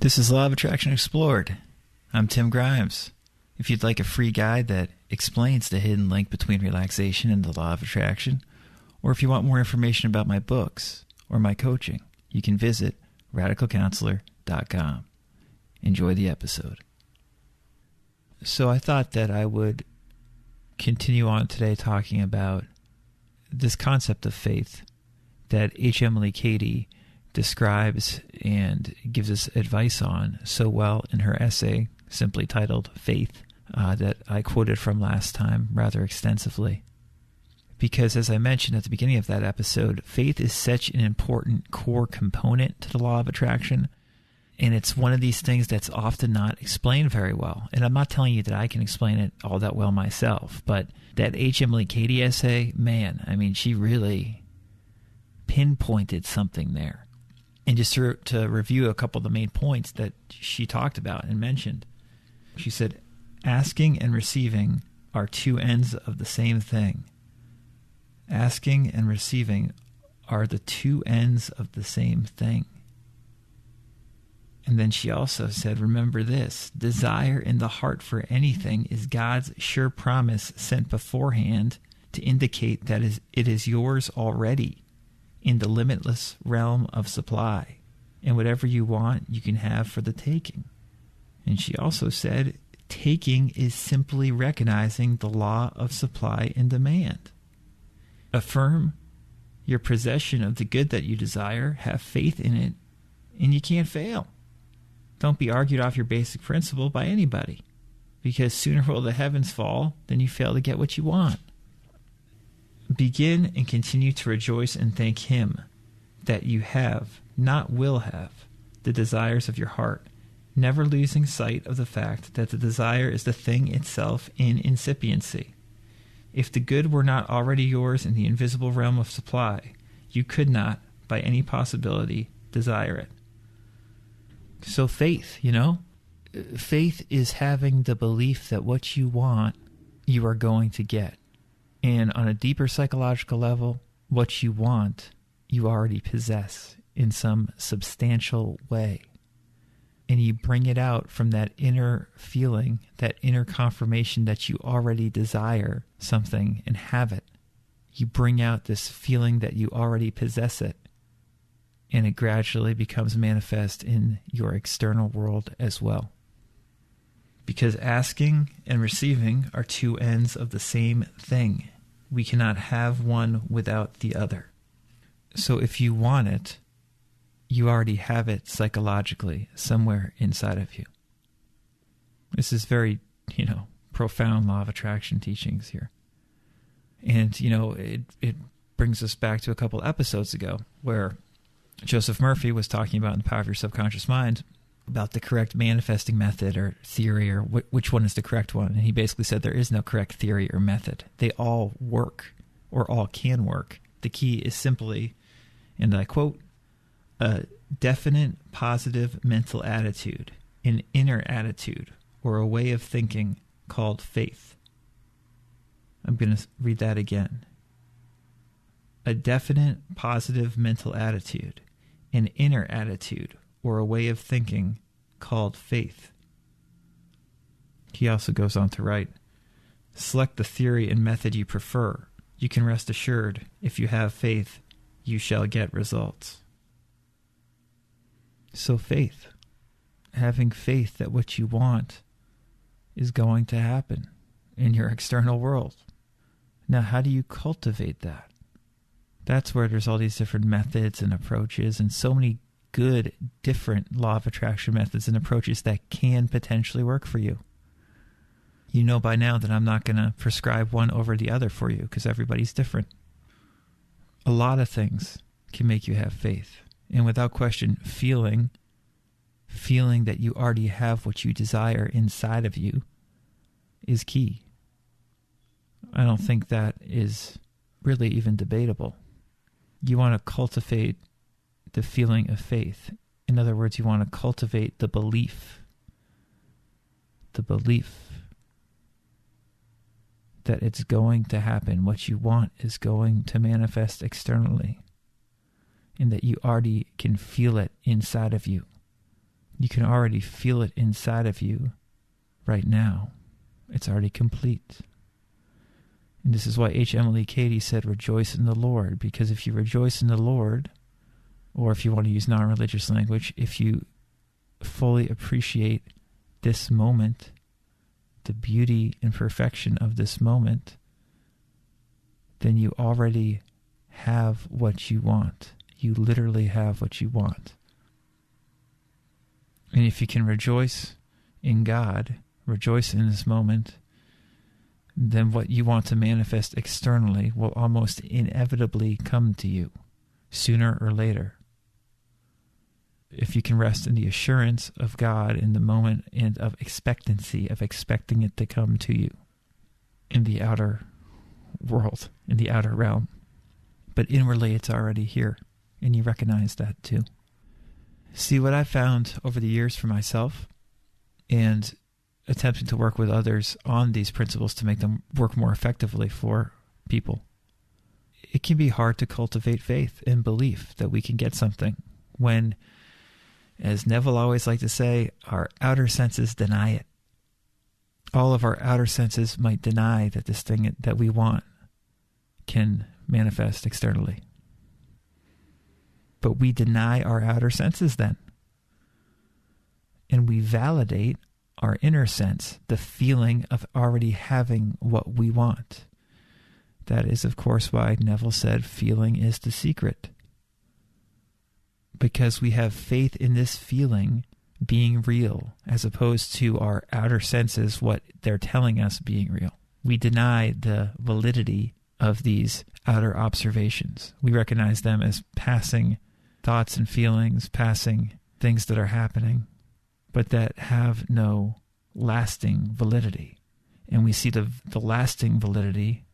This is Law of Attraction Explored. I'm Tim Grimes. If you'd like a free guide that explains the hidden link between relaxation and the Law of Attraction, or if you want more information about my books or my coaching, you can visit RadicalCounselor.com. Enjoy the episode. So I thought that I would continue on today talking about this concept of faith that H. Emily Cady describes and gives us advice on so well in her essay, simply titled Faith, that I quoted from last time rather extensively. Because as I mentioned at the beginning of that episode, faith is such an important core component to the law of attraction, and it's one of these things that's often not explained very well. And I'm not telling you that I can explain it all that well myself, but that H. Emily Cady essay, man, I mean, she really pinpointed something there. And just to review a couple of the main points that she talked about and mentioned, she said, asking and receiving are two ends of the same thing. Asking and receiving are the two ends of the same thing. And then she also said, remember this, desire in the heart for anything is God's sure promise sent beforehand to indicate that it is yours already in the limitless realm of supply. And whatever you want, you can have for the taking. And she also said, taking is simply recognizing the law of supply and demand. Affirm your possession of the good that you desire, have faith in it, and you can't fail. Don't be argued off your basic principle by anybody, because sooner will the heavens fall than you fail to get what you want. Begin and continue to rejoice and thank Him that you have, not will have, the desires of your heart, never losing sight of the fact that the desire is the thing itself in incipiency. If the good were not already yours in the invisible realm of supply, you could not, by any possibility, desire it. So faith, faith is having the belief that what you want, you are going to get. And on a deeper psychological level, what you want, you already possess in some substantial way. And you bring it out from that inner feeling, that inner confirmation that you already desire something and have it. You bring out this feeling that you already possess it. And it gradually becomes manifest in your external world as well. Because asking and receiving are two ends of the same thing. We cannot have one without the other. So if you want it, you already have it psychologically somewhere inside of you. This is very, profound law of attraction teachings here. And, it brings us back to a couple episodes ago where Joseph Murphy was talking about in The Power of Your Subconscious Mind about the correct manifesting method or theory or which one is the correct one. And he basically said there is no correct theory or method. They all work or all can work. The key is simply, and I quote, a definite positive mental attitude, an inner attitude, or a way of thinking called faith. I'm going to read that again. A definite positive mental attitude, an inner attitude, or a way of thinking called faith. He also goes on to write, select the theory and method you prefer. You can rest assured, if you have faith, you shall get results. So faith, having faith that what you want is going to happen in your external world. Now, how do you cultivate that? That's where there's all these different methods and approaches and so many good, different law of attraction methods and approaches that can potentially work for you. You know by now that I'm not going to prescribe one over the other for you because everybody's different. A lot of things can make you have faith. And without question, feeling that you already have what you desire inside of you is key. I don't think that is really even debatable. You want to cultivate the feeling of faith. In other words, you want to cultivate the belief that it's going to happen. What you want is going to manifest externally, and that you already can feel it inside of you. You can already feel it inside of you right now. It's already complete. And this is why H. Emily Cady said, rejoice in the Lord, because if you rejoice in the Lord, or if you want to use non-religious language, if you fully appreciate this moment, the beauty and perfection of this moment, then you already have what you want. You literally have what you want. And if you can rejoice in God, rejoice in this moment, then what you want to manifest externally will almost inevitably come to you, sooner or later. If you can rest in the assurance of God in the moment and of expectancy, of expecting it to come to you in the outer world, in the outer realm. But inwardly it's already here, and you recognize that too. See, what I've found over the years for myself, and attempting to work with others on these principles to make them work more effectively for people, it can be hard to cultivate faith and belief that we can get something when, as Neville always liked to say, our outer senses deny it. All of our outer senses might deny that this thing that we want can manifest externally. But we deny our outer senses then. And we validate our inner sense, the feeling of already having what we want. That is, of course, why Neville said feeling is the secret. Because we have faith in this feeling being real, as opposed to our outer senses, what they're telling us being real. We deny the validity of these outer observations. We recognize them as passing thoughts and feelings, passing things that are happening, but that have no lasting validity. And we see the lasting validity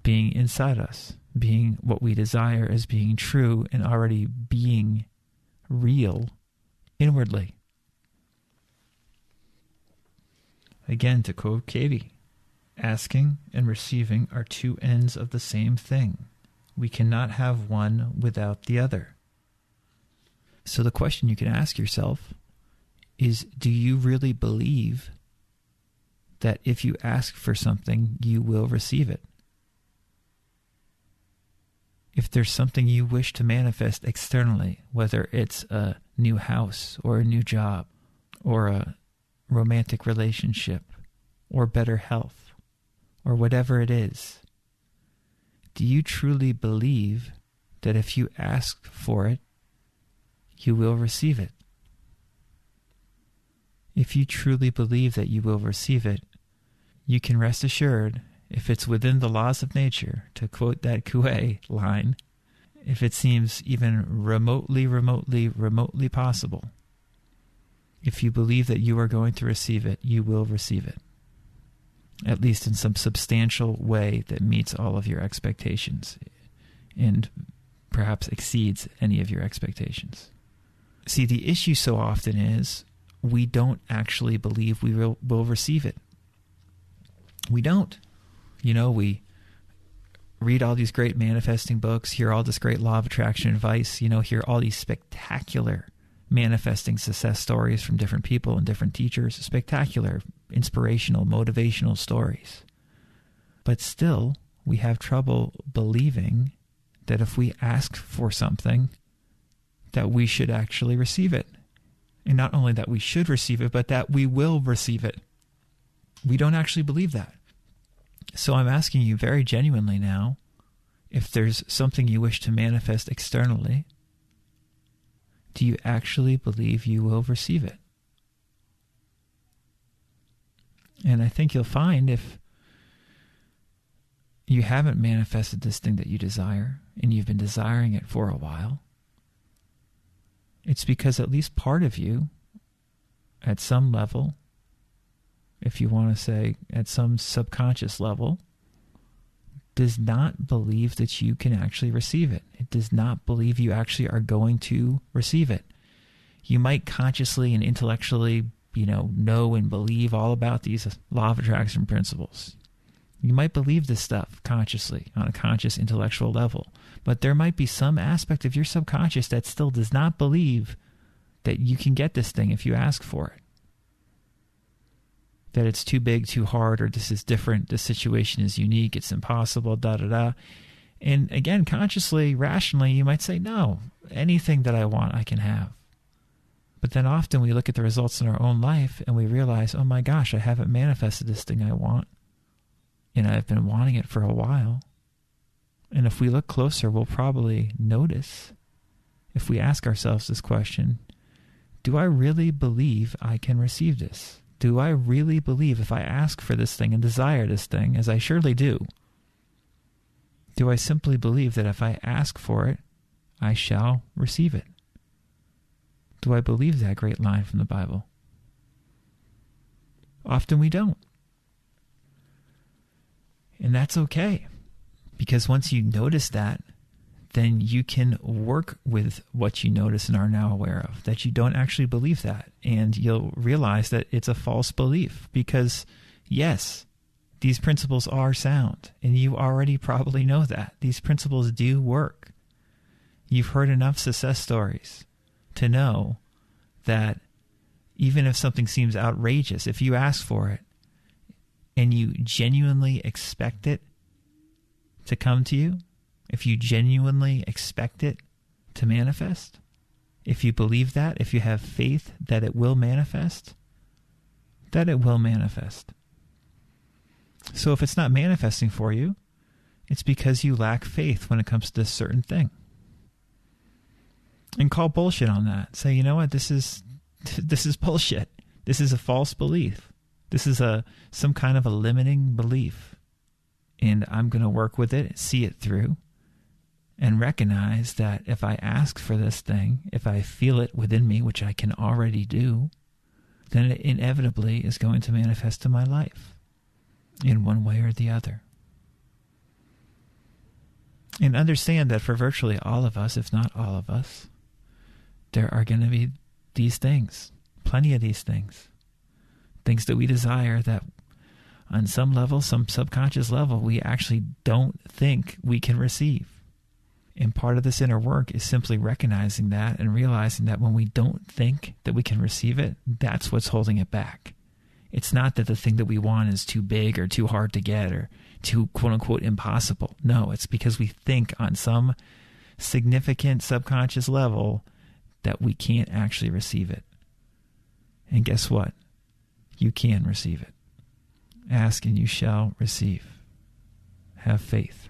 being inside us, being what we desire as being true and already being real inwardly. Again, to quote Cady, asking and receiving are two ends of the same thing. We cannot have one without the other. So the question you can ask yourself is, do you really believe that if you ask for something, you will receive it? If there's something you wish to manifest externally, whether it's a new house or a new job or a romantic relationship or better health or whatever it is, do you truly believe that if you ask for it, you will receive it? If you truly believe that you will receive it, you can rest assured, if it's within the laws of nature, to quote that Coué line, if it seems even remotely possible, if you believe that you are going to receive it, you will receive it, at least in some substantial way that meets all of your expectations and perhaps exceeds any of your expectations. See, the issue so often is we don't actually believe we will receive it. We don't. You know, we read all these great manifesting books, hear all this great law of attraction advice, hear all these spectacular manifesting success stories from different people and different teachers, spectacular, inspirational, motivational stories. But still, we have trouble believing that if we ask for something, that we should actually receive it. And not only that we should receive it, but that we will receive it. We don't actually believe that. So I'm asking you very genuinely now, if there's something you wish to manifest externally, do you actually believe you will receive it? And I think you'll find if you haven't manifested this thing that you desire, and you've been desiring it for a while, it's because at least part of you, at some level, if you want to say at some subconscious level, does not believe that you can actually receive it. It does not believe you actually are going to receive it. You might consciously and intellectually, know and believe all about these law of attraction principles. You might believe this stuff consciously on a conscious intellectual level, but there might be some aspect of your subconscious that still does not believe that you can get this thing if you ask for it. That it's too big, too hard, or this is different, this situation is unique, it's impossible, da-da-da. And again, consciously, rationally, you might say, no, anything that I want, I can have. But then often we look at the results in our own life and we realize, oh my gosh, I haven't manifested this thing I want. And I've been wanting it for a while. And if we look closer, we'll probably notice, if we ask ourselves this question, do I really believe I can receive this? Do I really believe if I ask for this thing and desire this thing, as I surely do I simply believe that if I ask for it, I shall receive it? Do I believe that great line from the Bible? Often we don't. And that's okay, because once you notice that, then you can work with what you notice and are now aware of, that you don't actually believe that. And you'll realize that it's a false belief because, yes, these principles are sound, and you already probably know that. These principles do work. You've heard enough success stories to know that even if something seems outrageous, if you ask for it and you genuinely expect it to come to you, if you genuinely expect it to manifest, if you believe that, if you have faith that it will manifest, that it will manifest. So if it's not manifesting for you, it's because you lack faith when it comes to this certain thing. And call bullshit on that. Say, you know what, this is bullshit. This is a false belief. This is some kind of a limiting belief. And I'm going to work with it, see it through, and recognize that if I ask for this thing, if I feel it within me, which I can already do, then it inevitably is going to manifest in my life in one way or the other. And understand that for virtually all of us, if not all of us, there are going to be these things, plenty of these things that we desire that on some level, some subconscious level, we actually don't think we can receive. And part of this inner work is simply recognizing that and realizing that when we don't think that we can receive it, that's what's holding it back. It's not that the thing that we want is too big or too hard to get or too quote-unquote impossible. No, it's because we think on some significant subconscious level that we can't actually receive it. And guess what? You can receive it. Ask and you shall receive. Have faith.